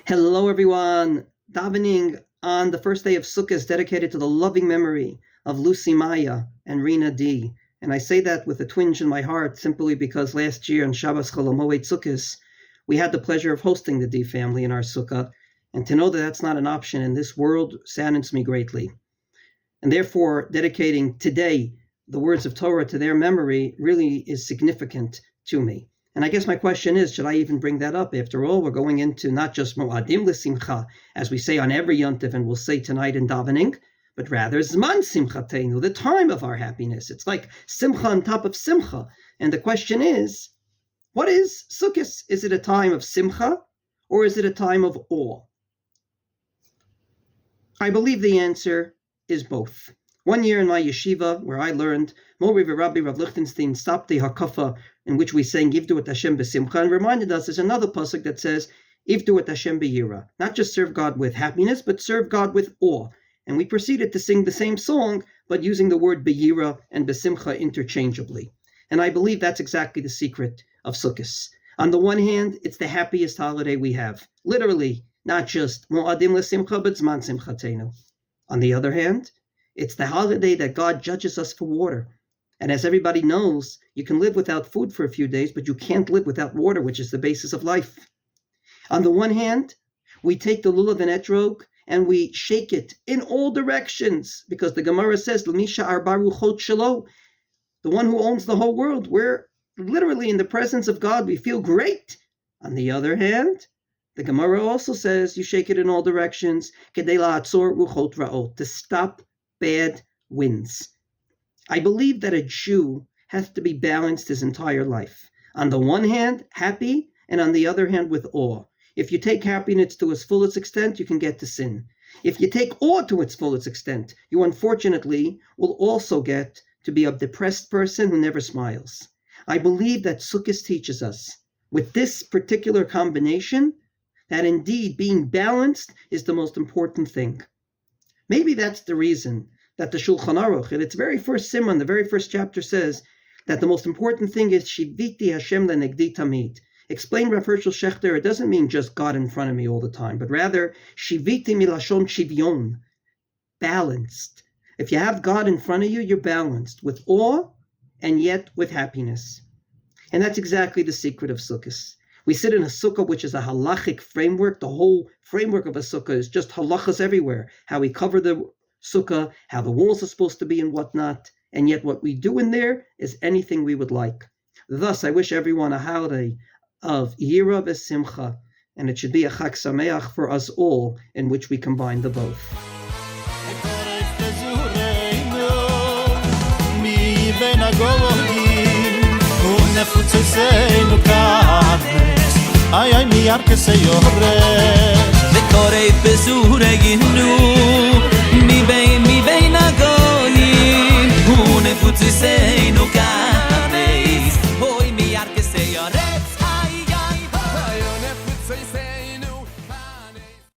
Hello everyone, Davening on the first day of Sukkot is dedicated to the loving memory of Lucy Maya and Rena D. And I say that with a twinge in my heart simply because last year on Shabbos Chol Hamoed Sukkot, we had the pleasure of hosting the D family in our Sukkah, and to know that that's not an option in this world saddens me greatly. And therefore, dedicating today the words of Torah to their memory really is significant to me. And I guess my question is, should I even bring that up? After all, we're going into not just Mo'adim L'Simcha, as we say on every Yontif and we'll say tonight in Davening, but rather Zman Simchateinu, the time of our happiness. It's like Simcha on top of Simcha. And the question is, what is Sukkot? Is it a time of Simcha or is it a time of awe? I believe the answer is both. One year in my yeshiva, where I learned, Mori Rabbi Rav Lichtenstein stopped the hakafa in which we sang Yivdu et Hashem b'simcha and reminded us there's another pasuk that says Yivdu et Hashem b'yira. Not just serve God with happiness, but serve God with awe. And we proceeded to sing the same song, but using the word b'yira and b'simcha interchangeably. And I believe that's exactly the secret of Sukkot. On the one hand, it's the happiest holiday we have. Literally, not just Mo'adim L'Simcha, but Zman Simchateinu. On the other hand, it's the holiday that God judges us for water. And as everybody knows, you can live without food for a few days, but you can't live without water, which is the basis of life. On the one hand, we take the lulav and etrog and we shake it in all directions, because the Gemara says, L'misha arba ruchot shelo, the one who owns the whole world. We're literally in the presence of God. We feel great. On the other hand, the Gemara also says you shake it in all directions, kedei la'atzor ruchot ra'ot, to stop bad winds. I believe that a Jew has to be balanced his entire life. On the one hand, happy, and on the other hand, with awe. If you take happiness to its fullest extent, you can get to sin. If you take awe to its fullest extent, you unfortunately will also get to be a depressed person who never smiles. I believe that Sukkot teaches us, with this particular combination, that indeed being balanced is the most important thing. Maybe that's the reason that the Shulchan Aruch, in its very first siman, the very first chapter, says that the most important thing is Shiviti Hashem lenegdi tamid. Explain Rav Hershel Shechter, it doesn't mean just God in front of me all the time, but rather Shiviti milashon shivyon, balanced. If you have God in front of you, you're balanced with awe and yet with happiness. And that's exactly the secret of Sukkot. We sit in a sukkah, which is a halachic framework. The whole framework of a sukkah is just halachas everywhere. How we cover the sukkah, how the walls are supposed to be and whatnot. And yet what we do in there is anything we would like. Thus, I wish everyone a holiday of Yira v'Simcha. And it should be a Chag Sameach for us all, in which we combine the both. Ay ay mi ar que se llore de corei pesure ginu mi bein agonim un futse